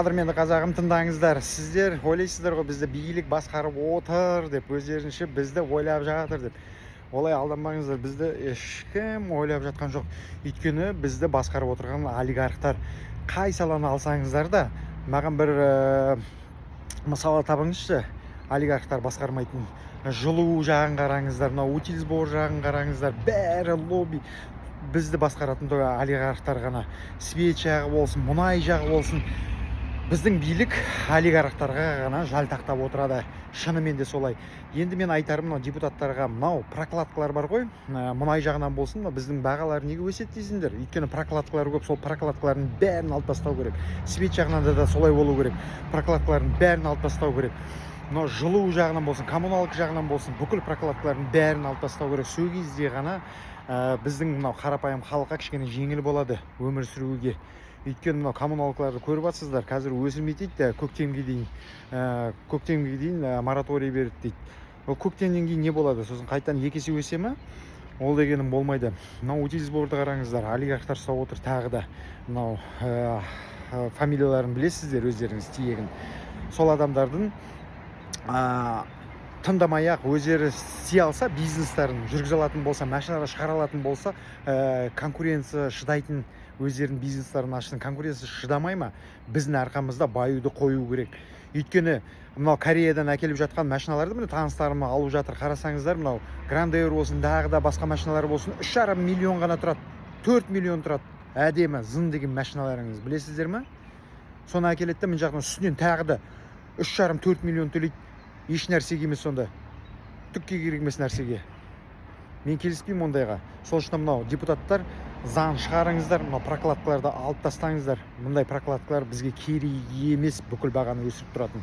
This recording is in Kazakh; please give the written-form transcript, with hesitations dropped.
Қадірменді қазағым, тыңдаңыздар. Сіздер ойлайсыздар ғой, бізді билік басқарып отыр деп, өздерінше бізді ойлап жатыр деп. Олай алданбаңыздар, бізді ешкім ойлап жатқан жоқ. Өйткені бізді басқарып отырған олигархтар. Қай саланы алсаңыздар да, маған бір мысалы табыңызшы. Олигархтар басқармайтын жылу жағын қараңыздар, мынау утилизбор жағын қараңыздар, бәрі лобби. Бізді басқаратын олигархтар ғана. Свет жағы болсын, мұнай жағы болсын. Біздің билік олигархтарға ғана жалтақтап отырады. Шынымен де солай. Енді мен айтарым мынау депутаттарға, мынау прокладкалар бар ғой, мұнай жағынан болсын, біздің бағалар неге өседі дейсіңдер? Өйткені прокладкалар көп, сол прокладкалардың бәрін алып тастау керек. Свет жағынан да солай болу керек. Прокладкалардың бәрін алып тастау керек. Мынау жылу жағынан болсын, коммуналдық жағынан болсын, бүкіл прокладкалардың бәрін алып тастау керек. Сол кезде ғана біздің мынау қарапайым халыққа кішкене жеңіл болады өмір сүруге. Өйткені мынау коммуналкаларды көріп жатсыздар, қазір өсірмейді дейді, көктемге дейін мораторий берді дейді. Ол көктемнен кейін не болады? Сосын қайтадан екі есе өсе ме? Ол дегенім болмайды. Мынау утилизборды қараңыздар, олигархтар ұстап отыр тағы да. Мынау фамилияларын білесіздер өздеріңіз тиегін. Сол адамдардың тыңдамай-ақ өздері істей алса, бизнестарын жүргізе алатын болса, машиналар шығара алатын болса, конкуренция шыдайтын өздерінің бизнестарын ашсын. Конкуренция шыдамай ма? Біздің арқамызда баюды қою керек. Өйткені мынау Кореядан әкеліп жатқан машиналарды міне таныстарым алып жатыр. Қарасаңыздар, мынау Grand Air болсын, дағы да басқа машиналар болсын, 3,5 миллион ғана тұрады, 4 миллион тұрады. Әдемі зың деген машиналарыңыз, білесіздер ме? Соны әкеледі, мына жақтан үстінен тағы да 3,5-4 миллион төлейді. Еш нәрсеге емес, сонда түкке керек емес нәрсеге. Мен келіспеймін ондайға. Сол үшін мынау депутаттар заң шығарыңыздар, мынау прокладкаларды алып тастаңыздар. Мұндай прокладкалар бізге керек емес, бүкіл бағаны өсіріп тұратын.